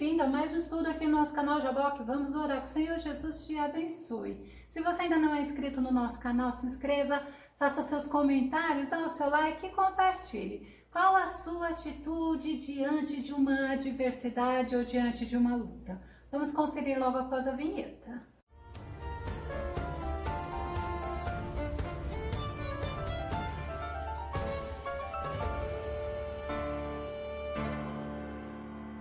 bem-vindo a mais um estudo aqui no nosso canal Jaboque. Vamos orar, que o Senhor Jesus te abençoe. Se você ainda não é inscrito no nosso canal, se inscreva, faça seus comentários, dá o seu like e compartilhe. Qual a sua atitude diante de uma adversidade ou diante de uma luta? Vamos conferir logo após a vinheta.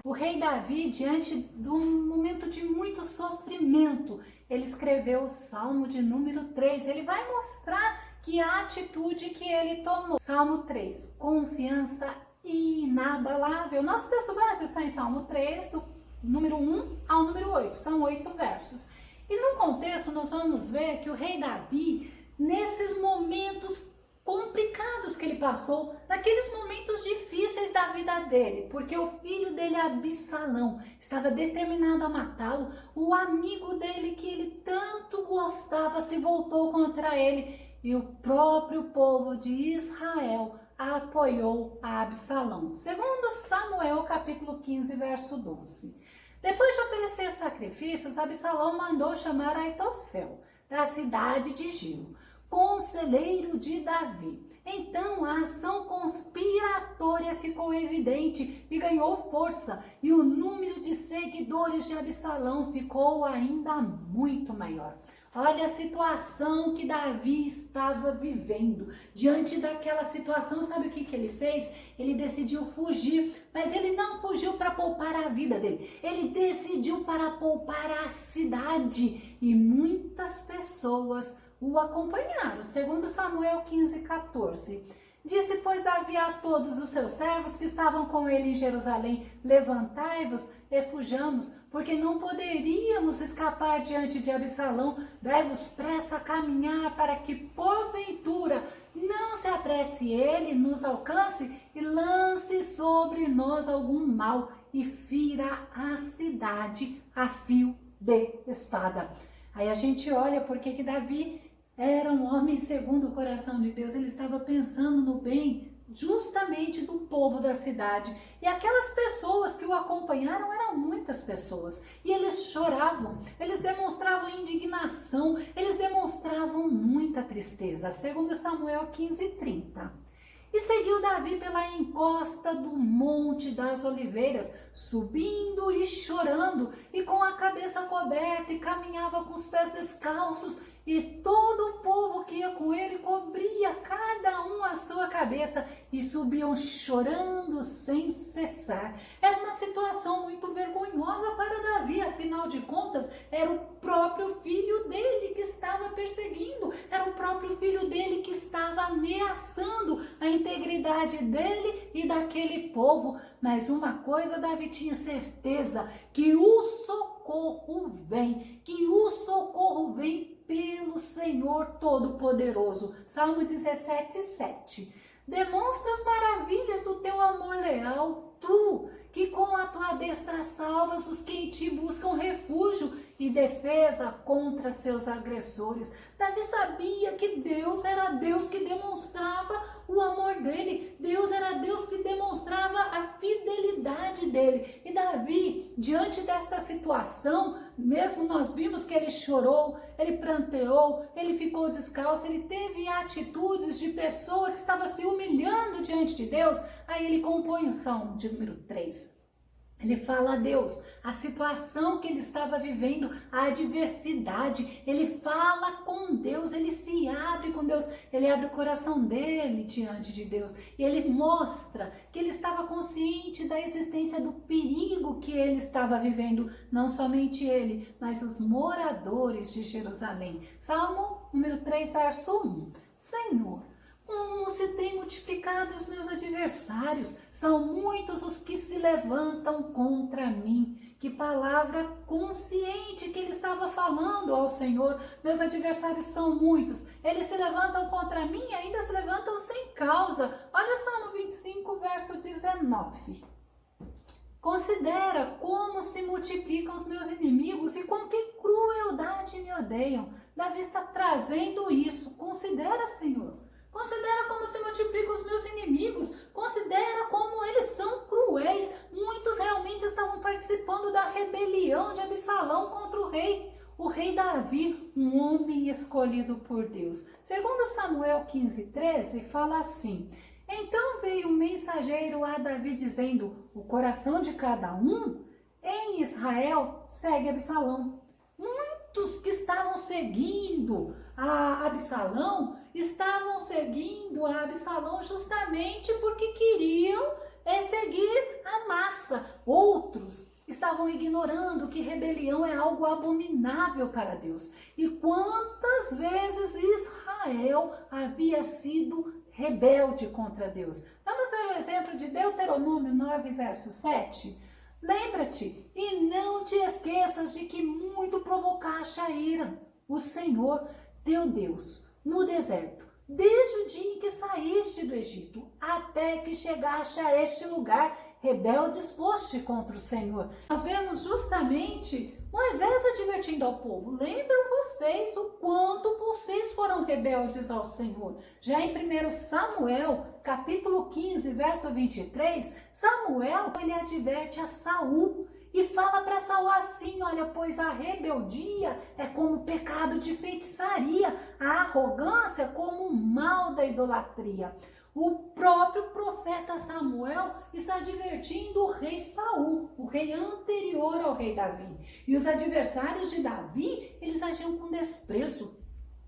O rei Davi, diante de um momento de muito sofrimento, ele escreveu o Salmo de número 3. Ele vai mostrar que a atitude que ele tomou. Salmo 3, confiança inabalável. Nosso texto base está em Salmo 3, do número 1 ao número 8. São 8 versos. E no contexto nós vamos ver que o rei Davi, nesses momentos complicados que ele passou, naqueles momentos difíceis da vida dele, porque o filho dele, Absalão, estava determinado a matá-lo, o amigo dele que ele tanto gostava se voltou contra ele e o próprio povo de Israel apoiou a Absalão. Segundo Samuel, capítulo 15, verso 12. Depois de oferecer sacrifícios, Absalão mandou chamar Aitofel, da cidade de Gilo, conselheiro de Davi. Então a ação conspiratória ficou evidente e ganhou força, e o número de seguidores de Absalão ficou ainda muito maior. Olha a situação que Davi estava vivendo. Diante daquela situação, sabe o que ele fez? Ele decidiu fugir, mas ele não fugiu para poupar a vida dele. Ele decidiu para poupar a cidade, e muitas pessoas o acompanharam. Segundo Samuel 15, 14. Disse, pois, Davi a todos os seus servos que estavam com ele em Jerusalém: levantai-vos e fujamos, porque não poderíamos escapar diante de Absalão. Dai-vos pressa a caminhar, para que, porventura, não se apresse ele, nos alcance e lance sobre nós algum mal e fira a cidade a fio de espada. Aí a gente olha porque que Davi era um homem segundo o coração de Deus. Ele estava pensando no bem justamente do povo da cidade. E aquelas pessoas que o acompanharam eram muitas pessoas. E eles choravam, eles demonstravam indignação, eles demonstravam muita tristeza. Segundo Samuel 15, 30. E seguiu Davi pela encosta do Monte das Oliveiras, subindo e chorando, e com a cabeça coberta, e caminhava com os pés descalços, e todo o povo que ia com ele cobria cada um a sua cabeça, e subiam chorando sem cessar. Era uma situação muito vergonhosa para Davi, afinal de contas, era o próprio filho dele que estava perseguindo, era o próprio filho dele que estava ameaçando a integridade dele e daquele povo. Mas uma coisa Davi tinha certeza, que o socorro vem, pelo Senhor Todo-Poderoso. Salmo 17, 7. Demonstra as maravilhas do teu amor leal, tu, que com a tua destra salvas os que em ti buscam refúgio e defesa contra seus agressores. Davi sabia que Deus era Deus que demonstrava o amor dele, Deus era Deus que demonstrava a fidelidade dele. E Davi, diante desta situação, mesmo nós vimos que ele chorou, ele pranteou, ele ficou descalço, ele teve atitudes de pessoa que estava se humilhando diante de Deus. Aí ele compõe o Salmo de número 3. Ele fala a Deus, a situação que ele estava vivendo, a adversidade. Ele fala com Deus, ele se abre com Deus, ele abre o coração dele diante de Deus. E ele mostra que ele estava consciente da existência do perigo que ele estava vivendo. Não somente ele, mas os moradores de Jerusalém. Salmo número 3, verso 1. Senhor, como se tem multiplicado os meus adversários, são muitos os que se levantam contra mim. Que palavra consciente que ele estava falando ao Senhor. Meus adversários são muitos, eles se levantam contra mim e ainda se levantam sem causa. Olha o Salmo 25, verso 19. Considera como se multiplicam os meus inimigos e com que crueldade me odeiam. Davi está trazendo isso. Considera, Senhor. Considera como se multiplicam os meus inimigos, considera como eles são cruéis. Muitos realmente estavam participando da rebelião de Absalão contra o rei Davi, um homem escolhido por Deus. Segundo Samuel 15:13, fala assim: então veio um mensageiro a Davi dizendo: o coração de cada um em Israel segue Absalão. Muitos que estavam seguindo a Absalão estavam seguindo a Absalão justamente porque queriam seguir a massa. Outros estavam ignorando que rebelião é algo abominável para Deus. E quantas vezes Israel havia sido rebelde contra Deus? Vamos ver o exemplo de Deuteronômio 9, verso 7. Lembra-te e não te esqueças de que muito provocaste a ira, o Senhor teu Deus, no deserto, desde o dia em que saíste do Egito, até que chegaste a este lugar, rebeldes foste contra o Senhor. Nós vemos justamente Moisés advertindo ao povo: lembram vocês o quanto vocês foram rebeldes ao Senhor. Já em 1 Samuel, capítulo 15, verso 23, Samuel, ele adverte a Saul e fala para Saul assim: olha, pois a rebeldia é como o pecado de feitiçaria, a arrogância como o mal da idolatria. O próprio profeta Samuel está advertindo o rei Saul, o rei anterior ao rei Davi. E os adversários de Davi, eles agiam com desprezo.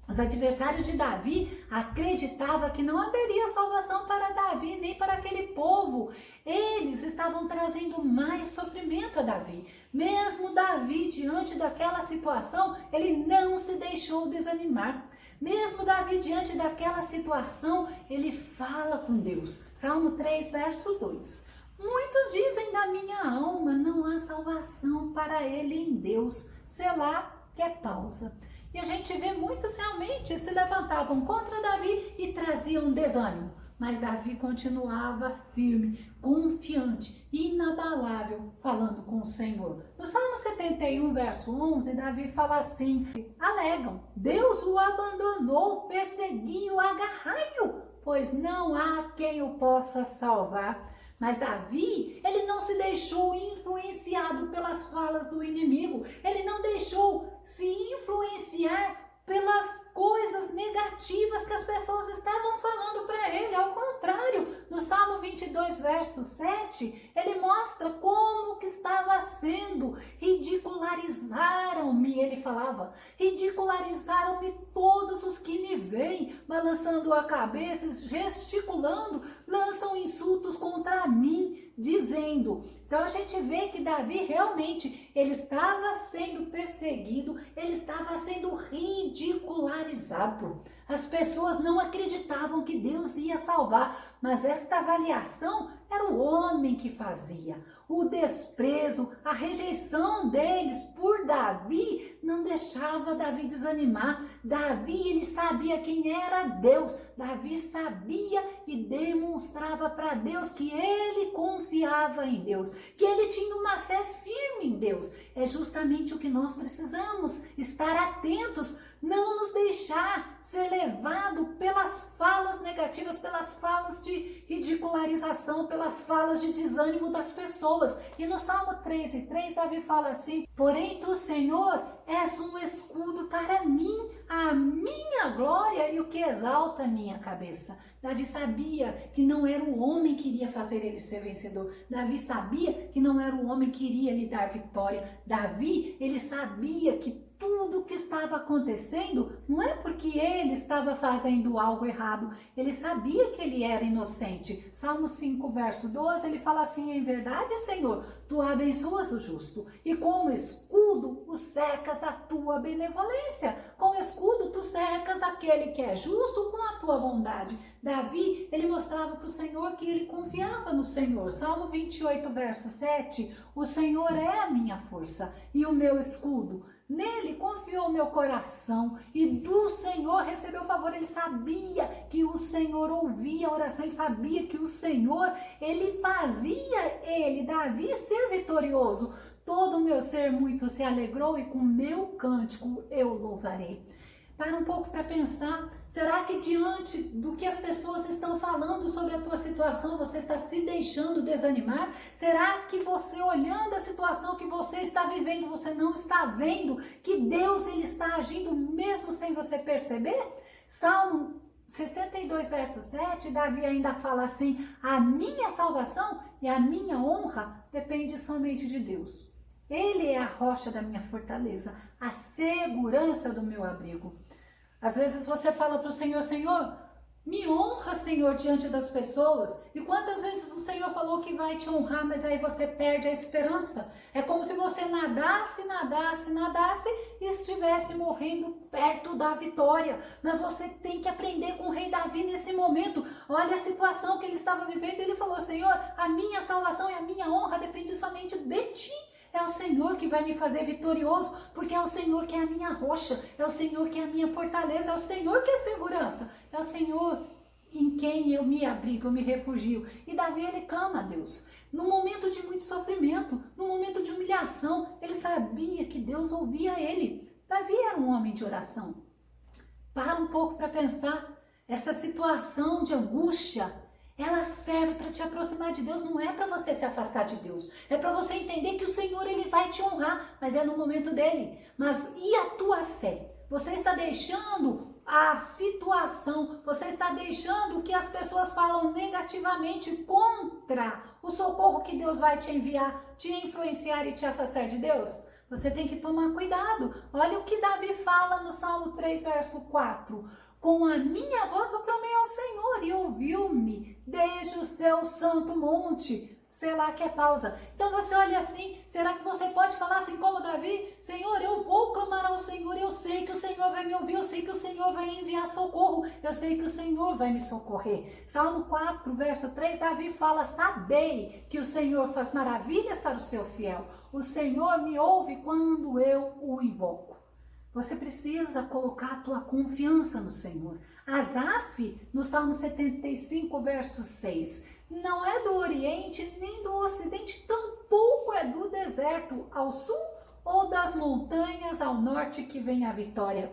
Os adversários de Davi acreditavam que não haveria salvação para Davi nem para aquele povo. Eles estavam trazendo mais sofrimento a Davi. Mesmo Davi, diante daquela situação, ele não se deixou desanimar. Mesmo Davi, diante daquela situação, ele fala com Deus. Salmo 3, verso 2. Muitos dizem da minha alma, não há salvação para ele em Deus. Selá, que é pausa. E a gente vê muitos realmente se levantavam contra Davi e traziam desânimo. Mas Davi continuava firme, confiante, inabalável, falando com o Senhor. No Salmo 71, verso 11, Davi fala assim: alegam, Deus o abandonou, perseguiu, agarrai-o, pois não há quem o possa salvar. Mas Davi, ele não se deixou influenciado pelas falas do inimigo. Ele não deixou se influenciar pelas coisas negativas que as pessoas estavam falando para ele. Ao contrário, no Salmo 22, verso 7, ele mostra como que estava sendo. Ridicularizaram-me, ele falava, ridicularizaram-me todos os que me veem, balançando a cabeça, gesticulando, lançam insultos contra mim, dizendo. Então a gente vê que Davi realmente, ele estava sendo perseguido, ele estava sendo ridicularizado. As pessoas não acreditavam que Deus ia salvar, mas esta avaliação era o homem que fazia. O desprezo, a rejeição deles por Davi não deixava Davi desanimar. Davi, ele sabia quem era Deus. Davi sabia e demonstrava para Deus que ele confiava em Deus, que ele tinha uma fé firme em Deus. É justamente o que nós precisamos, estar atentos, não nos deixar ser levado pelas falas negativas, pelas falas de ridicularização, pelas falas de desânimo das pessoas. E no Salmo 3:3, Davi fala assim: porém tu, Senhor, és um escudo para mim, a minha glória e o que exalta a minha cabeça. Davi sabia que não era o homem que iria fazer ele ser vencedor. Davi sabia que não era o homem que iria lhe dar vitória. Davi, ele sabia que tudo o que estava acontecendo não é porque ele estava fazendo algo errado. Ele sabia que ele era inocente. Salmo 5, verso 12, ele fala assim: em verdade, Senhor, tu abençoas o justo e com escudo o cercas da tua benevolência. Com escudo tu cercas aquele que é justo com a tua bondade. Davi, ele mostrava para o Senhor que ele confiava no Senhor. Salmo 28, verso 7, o Senhor é a minha força e o meu escudo. Nele confiou meu coração e do Senhor recebeu favor. Ele sabia que o Senhor ouvia a oração, ele sabia que o Senhor, ele fazia Davi, ser vitorioso. Todo o meu ser muito se alegrou e com meu cântico eu louvarei. Para um pouco para pensar, será que diante do que as pessoas estão falando sobre a tua situação, você está se deixando desanimar? Será que você, olhando a situação que você você está vivendo, você não está vendo que Deus ele está agindo mesmo sem você perceber? Salmo 62, verso 7, Davi ainda fala assim: a minha salvação e a minha honra depende somente de Deus. Ele é a rocha da minha fortaleza, a segurança do meu abrigo. Às vezes você fala para o Senhor: Senhor, me honra, Senhor, diante das pessoas. E quantas vezes o Senhor falou que vai te honrar, mas aí você perde a esperança. É como se você nadasse e estivesse morrendo perto da vitória. Mas você tem que aprender com o rei Davi nesse momento. Olha a situação que ele estava vivendo. Ele falou: Senhor, a minha salvação e a minha honra depende somente de ti. É o Senhor que vai me fazer vitorioso, porque é o Senhor que é a minha rocha, é o Senhor que é a minha fortaleza, é o Senhor que é segurança, é o Senhor em quem eu me abrigo, eu me refugio. E Davi, ele clama a Deus. No momento de muito sofrimento, no momento de humilhação, ele sabia que Deus ouvia ele. Davi era um homem de oração. Para um pouco para pensar, essa situação de angústia, ela serve para te aproximar de Deus, não é para você se afastar de Deus. É para você entender que o Senhor ele vai te honrar, mas é no momento dele. Mas e a tua fé? Você está deixando a situação, você está deixando que as pessoas falam negativamente contra o socorro que Deus vai te enviar, te influenciar e te afastar de Deus? Você tem que tomar cuidado. Olha o que Davi fala no Salmo 3, verso 4. Com a minha voz eu clamei ao Senhor e ouviu-me desde o seu santo monte. Sei lá que é pausa. Então você olha assim, será que você pode falar assim como Davi? Senhor, eu vou clamar ao Senhor, eu sei que o Senhor vai me ouvir, eu sei que o Senhor vai enviar socorro, eu sei que o Senhor vai me socorrer. Salmo 4, verso 3, Davi fala: sabei que o Senhor faz maravilhas para o seu fiel. O Senhor me ouve quando eu o invoco. Você precisa colocar a tua confiança no Senhor. Asaf, no Salmo 75, verso 6, não é do Oriente nem do Ocidente, tampouco é do deserto ao sul ou das montanhas ao norte que vem a vitória.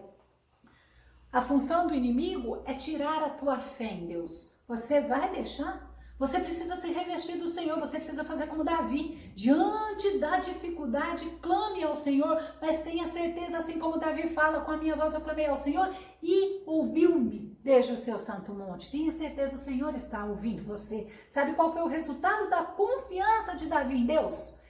A função do inimigo é tirar a tua fé em Deus. Você vai deixar? Você precisa se revestir do Senhor, você precisa fazer como Davi. Diante da dificuldade, clame ao Senhor, mas tenha certeza, assim como Davi fala: com a minha voz eu clamei ao Senhor e ouviu-me desde o seu santo monte. Tenha certeza, o Senhor está ouvindo você. Sabe qual foi o resultado da confiança de Davi em Deus?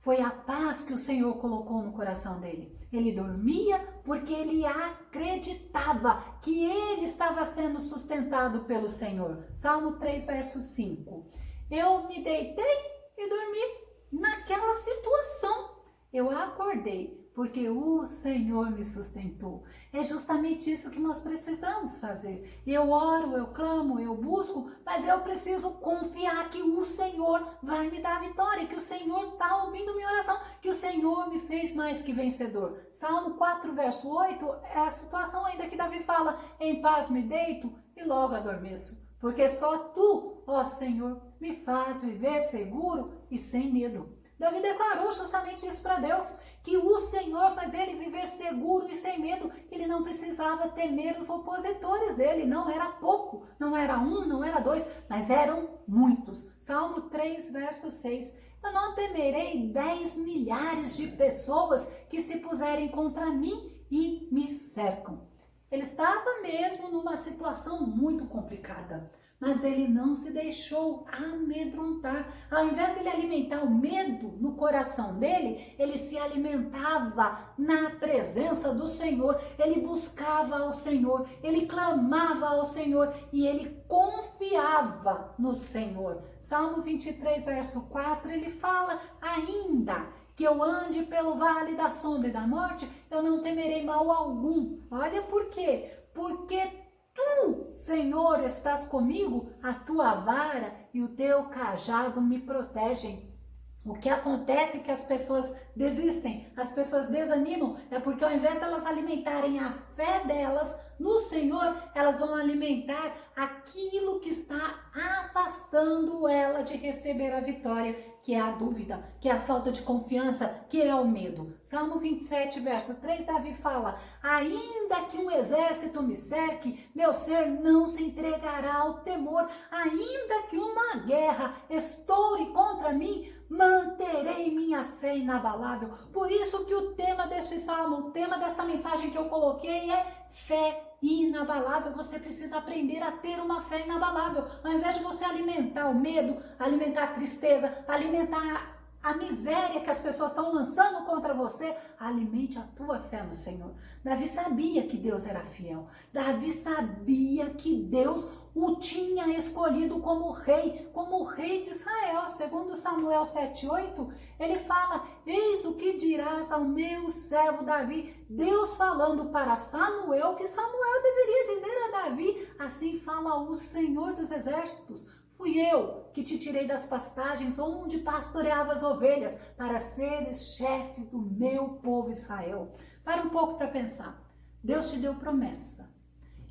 Foi a paz que o Senhor colocou no coração dele. Ele dormia porque ele acreditava que ele estava sendo sustentado pelo Senhor. Salmo 3, verso 5. Eu me deitei e dormi naquela situação. Eu acordei porque o Senhor me sustentou. É justamente isso que nós precisamos fazer. Eu oro, eu clamo, eu busco, mas eu preciso confiar que o Senhor vai me dar a vitória, que o Senhor está ouvindo minha oração, que o Senhor me fez mais que vencedor. Salmo 4, verso 8, é a situação ainda que Davi fala: em paz me deito e logo adormeço, porque só tu, ó Senhor, me faz viver seguro e sem medo. Davi declarou justamente isso para Deus, que o Senhor faz ele viver seguro e sem medo. Ele não precisava temer os opositores dele, não era pouco, não era um, não era dois, mas eram muitos. Salmo 3, verso 6. Eu não temerei 10 milhares de pessoas que se puserem contra mim e me cercam. Ele estava mesmo numa situação muito complicada, mas ele não se deixou amedrontar. Ao invés de ele alimentar o medo no coração dele, ele se alimentava na presença do Senhor. Ele buscava ao Senhor, ele clamava ao Senhor e ele confiava no Senhor. Salmo 23, verso 4, ele fala: ainda que eu ande pelo vale da sombra e da morte, eu não temerei mal algum. Olha por quê? Porque tu, Senhor, estás comigo, a tua vara e o teu cajado me protegem. O que acontece é que as pessoas desistem, as pessoas desanimam, é porque ao invés de elas alimentarem a fé delas no Senhor, elas vão alimentar aquilo que está afastando ela de receber a vitória, que é a dúvida, que é a falta de confiança, que é o medo. Salmo 27, verso 3, Davi fala: ainda que um exército me cerque, meu ser não se entregará ao temor, ainda que uma guerra estoure contra mim, manterei minha fé inabalável. Por isso que o tema deste salmo, o tema desta mensagem que eu coloquei é fé inabalável. Você precisa aprender a ter uma fé inabalável. Ao invés de você alimentar o medo, alimentar a tristeza, alimentar a miséria que as pessoas estão lançando contra você, alimente a tua fé no Senhor. Davi sabia que Deus era fiel. Davi sabia que Deus o tinha escolhido como rei de Israel. Segundo Samuel 7:8, ele fala: eis o que dirás ao meu servo Davi. Deus falando para Samuel que Samuel deveria dizer a Davi: assim fala o Senhor dos exércitos. Fui eu que te tirei das pastagens onde pastoreava as ovelhas para seres chefe do meu povo Israel. Para um pouco para pensar. Deus te deu promessa.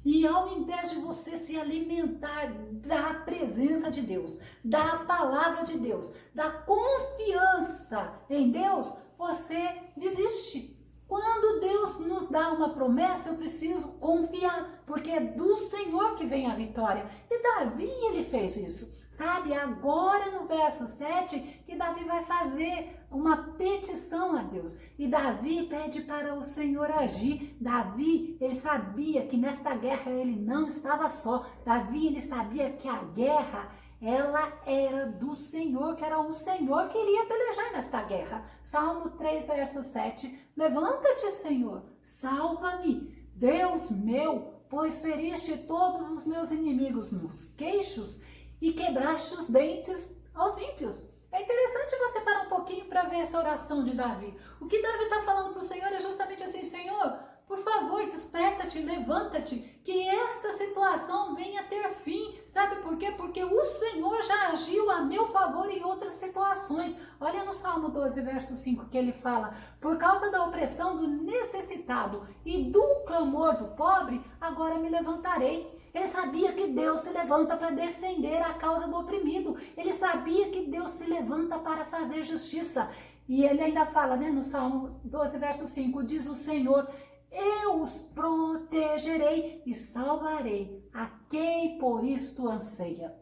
E ao invés de você se alimentar da presença de Deus, da palavra de Deus, da confiança em Deus, você desiste. Quando Deus nos dá uma promessa, eu preciso confiar, porque é do Senhor que vem a vitória. E Davi, ele fez isso. Sabe, agora no verso 7, que Davi vai fazer uma petição a Deus. E Davi pede para o Senhor agir. Davi, ele sabia que nesta guerra ele não estava só. Davi, ele sabia que a guerra, ela era do Senhor, que era o Senhor que iria pelejar nesta guerra. Salmo 3, verso 7. Levanta-te, Senhor, salva-me, Deus meu, pois feriste todos os meus inimigos nos queixos e quebraste os dentes aos ímpios. É interessante você parar um pouquinho para ver essa oração de Davi. O que Davi está falando para o Senhor é justamente assim: Senhor, por favor, desperta-te, levanta-te, que esta situação venha ter fim. Sabe por quê? Porque o Senhor já agiu a meu favor em outras situações. Olha no Salmo 12, verso 5, que ele fala: por causa da opressão do necessitado e do clamor do pobre, agora me levantarei. Ele sabia que Deus se levanta para defender a causa do oprimido. Ele sabia que Deus se levanta para fazer justiça. E ele ainda fala, no Salmo 12, verso 5, diz o Senhor: eu os protegerei e salvarei a quem por isto anseia.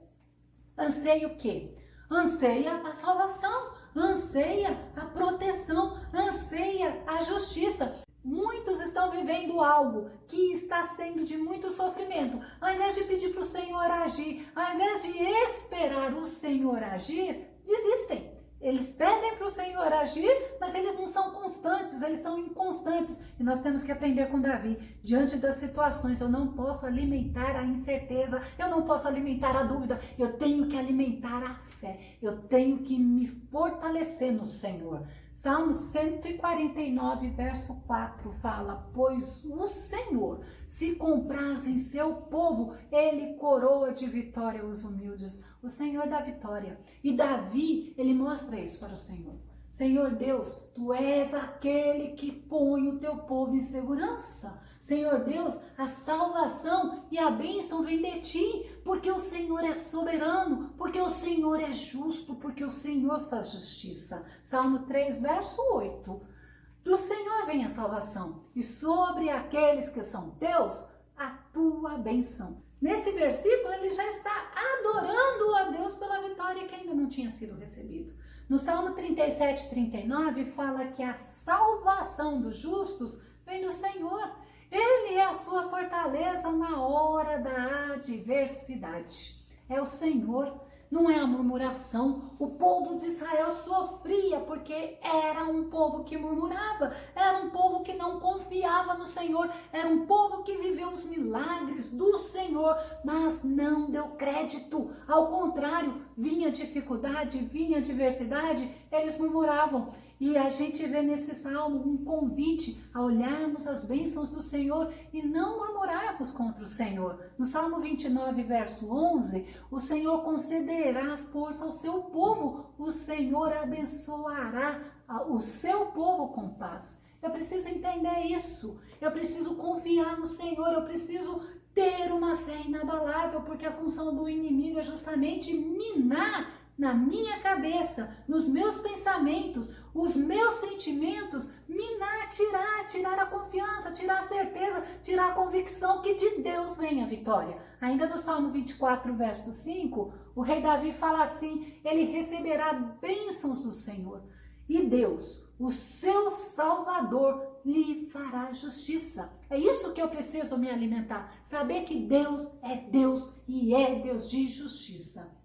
Anseia o quê? Anseia a salvação, anseia a proteção, anseia a justiça. Muitos estão vivendo algo que está sendo de muito sofrimento. Ao invés de pedir para o Senhor agir, ao invés de esperar o Senhor agir, desistem. Eles pedem para o Senhor agir, mas eles não são constantes, eles são inconstantes. E nós temos que aprender com Davi. Diante das situações, eu não posso alimentar a incerteza, eu não posso alimentar a dúvida, eu tenho que alimentar a fé, eu tenho que me fortalecer no Senhor. Salmo 149, verso 4 fala: pois o Senhor se compraz em seu povo, ele coroa de vitória os humildes. O Senhor dá vitória. E Davi, ele mostra isso para o Senhor. Senhor Deus, tu és aquele que põe o teu povo em segurança. Senhor Deus, a salvação e a bênção vem de ti, porque o Senhor é soberano, porque o Senhor é justo, porque o Senhor faz justiça. Salmo 3, verso 8. Do Senhor vem a salvação, e sobre aqueles que são teus, a tua bênção. Nesse versículo, ele já está adorando a Deus pela vitória que ainda não tinha sido recebido. No Salmo 37, 39, fala que a salvação dos justos vem do Senhor. Ele é a sua fortaleza na hora da adversidade. É o Senhor, não é a murmuração. O povo de Israel sofria porque era um povo que murmurava, era um povo que não confiava no Senhor, era um povo que viveu os milagres do Senhor, mas não deu crédito. Ao contrário, vinha dificuldade, vinha adversidade, eles murmuravam. E a gente vê nesse salmo um convite a olharmos as bênçãos do Senhor e não murmurarmos contra o Senhor. No Salmo 29, verso 11, o Senhor concederá força ao seu povo, o Senhor abençoará o seu povo com paz. Eu preciso entender isso, eu preciso confiar no Senhor, eu preciso ter uma fé inabalável, porque a função do inimigo é justamente minar na minha cabeça, nos meus pensamentos, os meus sentimentos, minar, tirar a confiança, tirar a certeza, tirar a convicção que de Deus vem a vitória. Ainda no Salmo 24, verso 5, o rei Davi fala assim: ele receberá bênçãos do Senhor e Deus, o seu Salvador, lhe fará justiça. É isso que eu preciso me alimentar, saber que Deus e é Deus de justiça.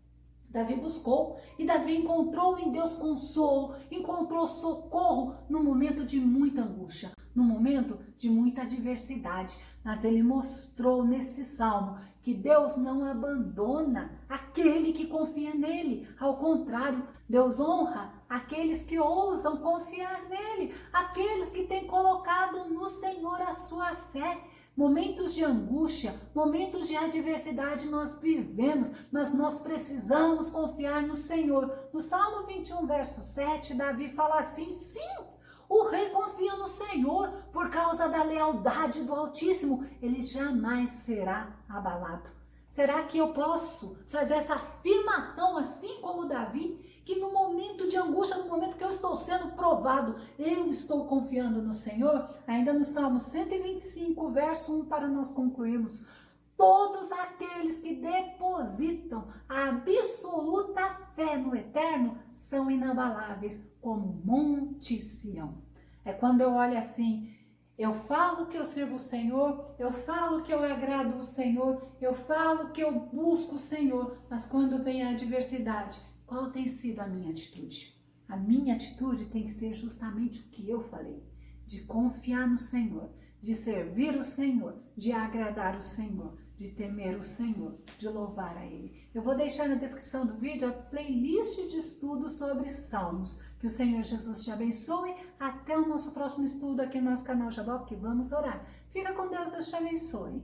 Davi buscou e Davi encontrou em Deus consolo, encontrou socorro no momento de muita angústia, no momento de muita adversidade. Mas ele mostrou nesse salmo que Deus não abandona aquele que confia nele. Ao contrário, Deus honra aqueles que ousam confiar nele, aqueles que têm colocado no Senhor a sua fé. Momentos de angústia, momentos de adversidade nós vivemos, mas nós precisamos confiar no Senhor. No Salmo 21, verso 7, Davi fala assim: sim, o rei confia no Senhor por causa da lealdade do Altíssimo, ele jamais será abalado. Será que eu posso fazer essa afirmação assim como Davi? Que no momento de angústia, no momento que eu estou sendo provado, eu estou confiando no Senhor? Ainda no Salmo 125, verso 1, para nós concluirmos: todos aqueles que depositam a absoluta fé no Eterno são inabaláveis como Monte Sião. É quando eu olho assim: eu falo que eu sirvo o Senhor, eu falo que eu agrado o Senhor, eu falo que eu busco o Senhor, mas quando vem a adversidade, qual tem sido a minha atitude? A minha atitude tem que ser justamente o que eu falei, de confiar no Senhor, de servir o Senhor, de agradar o Senhor, de temer o Senhor, de louvar a Ele. Eu vou deixar na descrição do vídeo a playlist de estudos sobre Salmos. Que o Senhor Jesus te abençoe. Até o nosso próximo estudo aqui no nosso canal Jabó, que vamos orar. Fica com Deus, Deus te abençoe.